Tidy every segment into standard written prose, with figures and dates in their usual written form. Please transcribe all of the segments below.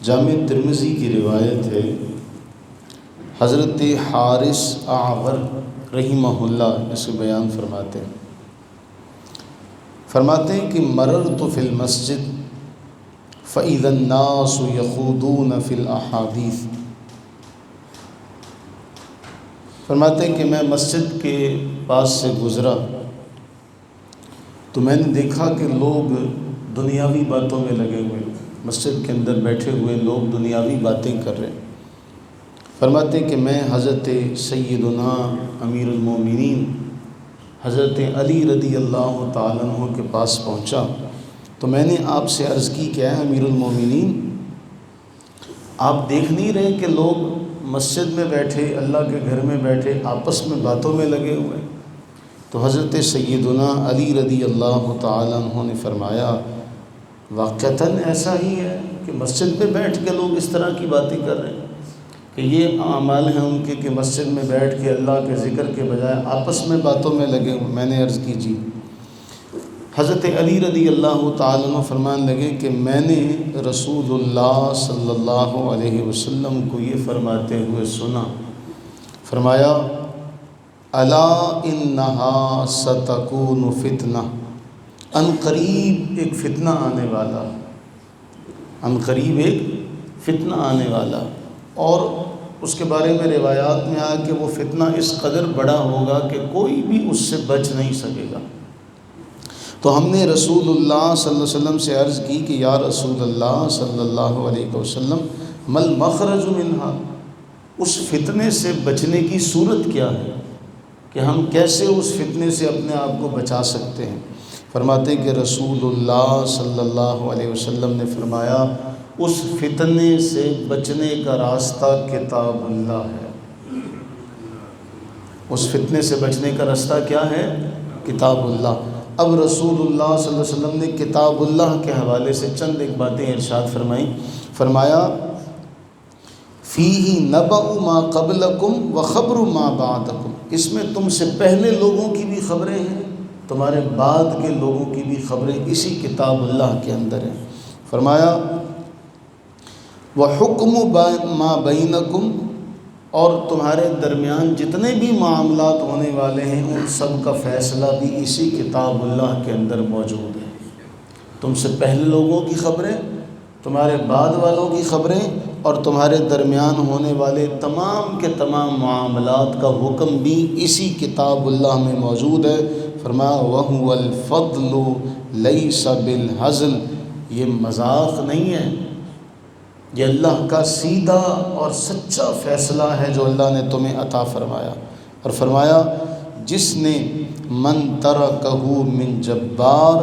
جامع ترمذی کی روایت ہے، حضرت حارث اعور رحمہ اللہ اسے بیان فرماتے ہیں کہ مررت فی المسجد فإذا الناس یخوضون فی الاحادیث۔ فرماتے ہیں کہ میں مسجد کے پاس سے گزرا تو میں نے دیکھا کہ لوگ دنیاوی باتوں میں لگے ہوئے، مسجد کے اندر بیٹھے ہوئے لوگ دنیاوی باتیں کر رہے ہیں۔ فرماتے ہیں کہ میں حضرت سیدنا امیر المومنین حضرت علی رضی اللہ تعالیٰ عنہ کے پاس پہنچا تو میں نے آپ سے عرض کی کہ اے امیر المومنین، آپ دیکھ نہیں رہے کہ لوگ مسجد میں بیٹھے، اللہ کے گھر میں بیٹھے آپس میں باتوں میں لگے ہوئے؟ تو حضرت سیدنا علی رضی اللہ تعالیٰ عنہ نے فرمایا واقعتاً ایسا ہی ہے کہ مسجد میں بیٹھ کے لوگ اس طرح کی باتیں کر رہے ہیں کہ یہ اعمال ہیں ان کے کہ مسجد میں بیٹھ کے اللہ کے ذکر کے بجائے آپس میں باتوں میں لگے ہوئے۔ میں نے عرض کی جی۔ حضرت علی رضی اللہ تعالیٰ عنہ فرمانے لگے کہ میں نے رسول اللہ صلی اللہ علیہ وسلم کو یہ فرماتے ہوئے سنا، فرمایا الا انہا ستکون فتنہ، ان قریب ایک فتنہ آنے والا، ان قریب ایک فتنہ آنے والا۔ اور اس کے بارے میں روایات میں آیا کہ وہ فتنہ اس قدر بڑا ہوگا کہ کوئی بھی اس سے بچ نہیں سکے گا۔ تو ہم نے رسول اللہ صلی اللہ علیہ وسلم سے عرض کی کہ یا رسول اللہ صلی اللہ علیہ وسلم مل مخرج منہا، اس فتنے سے بچنے کی صورت کیا ہے کہ ہم کیسے اس فتنے سے اپنے آپ کو بچا سکتے ہیں؟ فرماتے کہ رسول اللہ صلی اللہ علیہ وسلم نے فرمایا اس فتنے سے بچنے کا راستہ کتاب اللہ ہے۔ اس فتنے سے بچنے کا راستہ کیا ہے؟ کتاب اللہ۔ اب رسول اللہ صلی اللہ علیہ وسلم نے کتاب اللہ کے حوالے سے چند ایک باتیں ارشاد فرمائیں۔ فرمایا فیہ نبأ ما قبلکم وخبر ما بعدکم، اس میں تم سے پہلے لوگوں کی بھی خبریں ہیں، تمہارے بعد کے لوگوں کی بھی خبریں اسی کتاب اللہ کے اندر ہیں۔ فرمایا وَحُكْمُ مَا بَيْنَكُمْ، اور تمہارے درمیان جتنے بھی معاملات ہونے والے ہیں ان سب کا فیصلہ بھی اسی کتاب اللہ کے اندر موجود ہے۔ تم سے پہلے لوگوں کی خبریں، تمہارے بعد والوں کی خبریں، اور تمہارے درمیان ہونے والے تمام کے تمام معاملات کا حکم بھی اسی کتاب اللہ میں موجود ہے۔ فرمایا وَهُوَ الْفَضْلُ لَيْسَ بِالْهَزْلِ، یہ مذاق نہیں ہے، یہ اللہ کا سیدھا اور سچا فیصلہ ہے جو اللہ نے تمہیں عطا فرمایا۔ اور فرمایا جس نے من ترکہ من جبار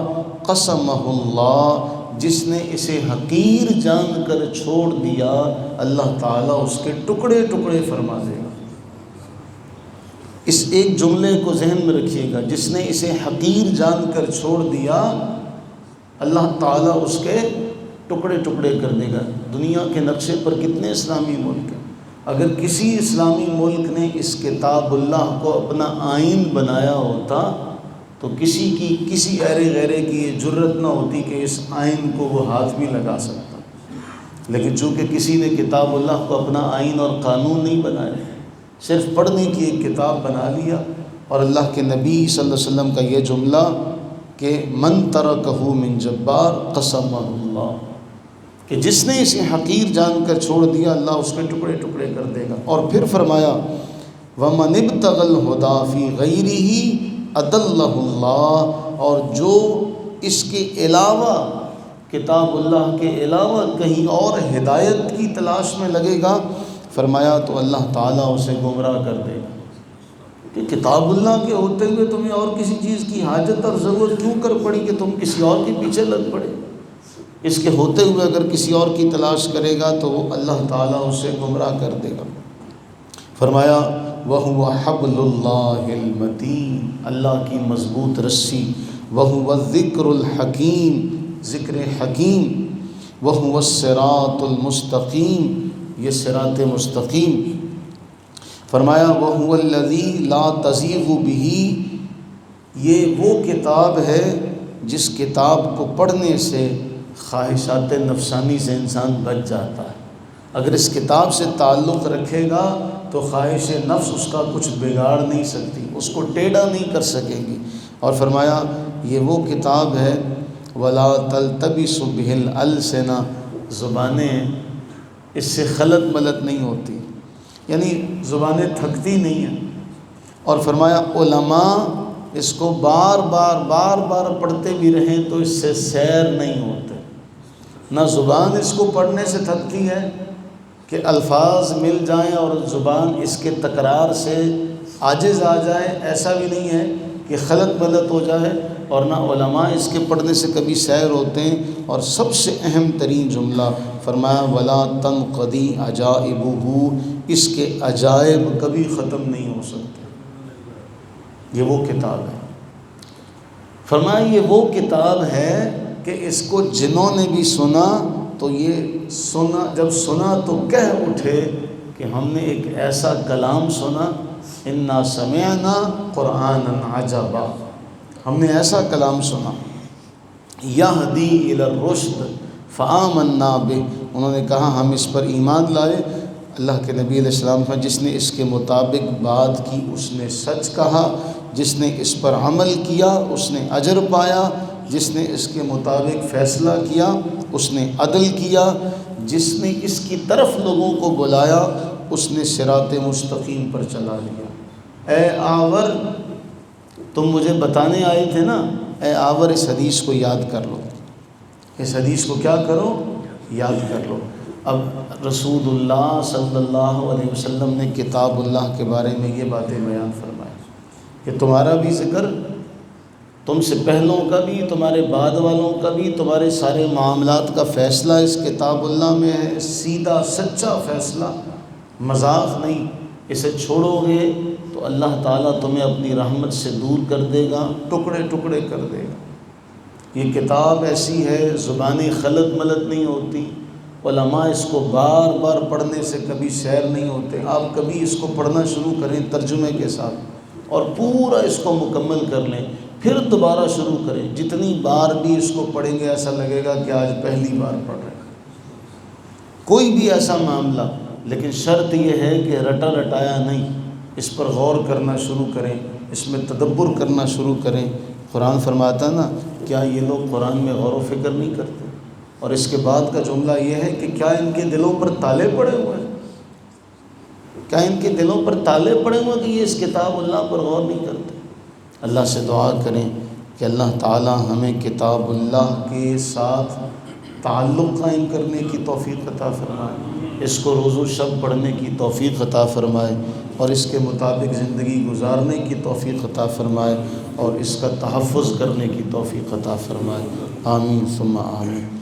قسمہ اللہ، جس نے اسے حقیر جان کر چھوڑ دیا اللہ تعالیٰ اس کے ٹکڑے ٹکڑے فرما دے گا۔ اس ایک جملے کو ذہن میں رکھیے گا، جس نے اسے حقیر جان کر چھوڑ دیا اللہ تعالیٰ اس کے ٹکڑے ٹکڑے کر دے گا۔ دنیا کے نقشے پر کتنے اسلامی ملک ہیں، اگر کسی اسلامی ملک نے اس کتاب اللہ کو اپنا آئین بنایا ہوتا تو کسی ایرے غیرے کی یہ جرت نہ ہوتی کہ اس آئین کو وہ ہاتھ بھی لگا سکتا، لیکن چونکہ کسی نے کتاب اللہ کو اپنا آئین اور قانون نہیں بنایا، صرف پڑھنے کی ایک کتاب بنا لیا۔ اور اللہ کے نبی صلی اللہ علیہ وسلم کا یہ جملہ کہ من ترکہ من جبار قسمہ اللہ، کہ جس نے اسے حقیر جان کر چھوڑ دیا اللہ اس کے ٹکڑے ٹکڑے کر دے گا۔ اور پھر فرمایا وَمَنِ ابْتَغَى الْهُدَىٰ فِي غَيْرِهِ أَضَلَّهُ اللَّهُ، اور جو اس کے علاوہ کتاب اللہ کے علاوہ کہیں اور ہدایت کی تلاش میں لگے گا، فرمایا تو اللہ تعالیٰ اسے گمراہ کر دے گا۔ کہ کتاب اللہ کے ہوتے ہوئے تمہیں اور کسی چیز کی حاجت اور ضرورت کیوں کر پڑی کہ تم کسی اور کے پیچھے لگ پڑے؟ اس کے ہوتے ہوئے اگر کسی اور کی تلاش کرے گا تو اللہ تعالیٰ اسے گمراہ کر دے گا۔ فرمایا وَهُوَ حَبْلُ اللَّهِ الْمَتِينُ، اللہ کی مضبوط رسی، وَهُوَ الذِّكْرُ الْحَكِيمُ، ذکر حکیم، وَهُوَ الصِّرَاطُ الْمُسْتَقِيمُ، یہ صراط مستقیم۔ فرمایا وَهُوَ الَّذِي لَا تَزِيغُ بِهِ، یہ وہ کتاب ہے جس کتاب کو پڑھنے سے خواہشات نفسانی سے انسان بچ جاتا ہے۔ اگر اس کتاب سے تعلق رکھے گا تو خواہش نفس اس کا کچھ بگاڑ نہیں سکتی، اس کو ٹیڑھا نہیں کر سکے گی۔ اور فرمایا یہ وہ کتاب ہے وَلَا تَلْتَبِسُ بِهِ الْأَلْسِنَةُ، زبانیں اس سے خلط ملط نہیں ہوتی، یعنی زبانیں تھکتی نہیں ہیں۔ اور فرمایا علماء اس کو بار بار پڑھتے بھی رہیں تو اس سے سیر نہیں ہوتے۔ نہ زبان اس کو پڑھنے سے تھکتی ہے کہ الفاظ مل جائیں اور زبان اس کے تکرار سے عاجز آ جائے، ایسا بھی نہیں ہے کہ خلط ملط ہو جائے، اور نہ علماء اس کے پڑھنے سے کبھی سیر ہوتے ہیں۔ اور سب سے اہم ترین جملہ فرمایا وَلَا تَنْقَضِي عَجَائِبُهُ، اس کے عجائب کبھی ختم نہیں ہو سکتے۔ یہ وہ کتاب ہے، فرمایا یہ وہ کتاب ہے کہ اس کو جنہوں نے بھی سنا تو یہ سنا، جب سنا تو کہہ اٹھے کہ ہم نے ایک ایسا کلام سنا، اِنَّا سَمِعْنَا قُرْآنًا عَجَبًا، ہم نے ایسا کلام سنا، یہدی الی الرشد فآمنا بہ، انہوں نے کہا ہم اس پر ایمان لائے۔ اللہ کے نبی علیہ السلام کا جس نے اس کے مطابق بات کی اس نے سچ کہا، جس نے اس پر عمل کیا اس نے اجر پایا، جس نے اس کے مطابق فیصلہ کیا اس نے عدل کیا، جس نے اس کی طرف لوگوں کو بلایا اس نے صراط مستقیم پر چلا لیا۔ اے آور، تم مجھے بتانے آئے تھے نا، اے آور اس حدیث کو یاد کر لو، اس حدیث کو کیا کرو، یاد کر لو۔ اب رسول اللہ صلی اللہ علیہ وسلم نے کتاب اللہ کے بارے میں یہ باتیں بیان فرمائی کہ تمہارا بھی ذکر، تم سے پہلوں کا بھی، تمہارے بعد والوں کا بھی، تمہارے سارے معاملات کا فیصلہ اس کتاب اللہ میں ہے، سیدھا سچا فیصلہ، مذاق نہیں۔ اسے چھوڑو گے تو اللہ تعالیٰ تمہیں اپنی رحمت سے دور کر دے گا، ٹکڑے ٹکڑے کر دے گا۔ یہ کتاب ایسی ہے زبانیں خلط ملط نہیں ہوتی، علماء اس کو بار بار پڑھنے سے کبھی سیر نہیں ہوتے۔ آپ کبھی اس کو پڑھنا شروع کریں ترجمے کے ساتھ اور پورا اس کو مکمل کر لیں، پھر دوبارہ شروع کریں، جتنی بار بھی اس کو پڑھیں گے ایسا لگے گا کہ آج پہلی بار پڑھ رہے ہیں۔ کوئی بھی ایسا معاملہ، لیکن شرط یہ ہے کہ رٹا رٹایا نہیں، اس پر غور کرنا شروع کریں، اس میں تدبر کرنا شروع کریں۔ قرآن فرماتا ہے نا، کیا یہ لوگ قرآن میں غور و فکر نہیں کرتے؟ اور اس کے بعد کا جملہ یہ ہے کہ کیا ان کے دلوں پر تالے پڑے ہوئے ہیں؟ کیا ان کے دلوں پر تالے پڑے ہوئے کہ یہ اس کتاب اللہ پر غور نہیں کرتے؟ اللہ سے دعا کریں کہ اللہ تعالی ہمیں کتاب اللہ کے ساتھ تعلق قائم کرنے کی توفیق عطا فرمائے، اس کو روز و شب پڑھنے کی توفیق عطا فرمائے، اور اس کے مطابق زندگی گزارنے کی توفیق عطا فرمائے، اور اس کا تحفظ کرنے کی توفیق عطا فرمائے۔ آمین ثم آمین۔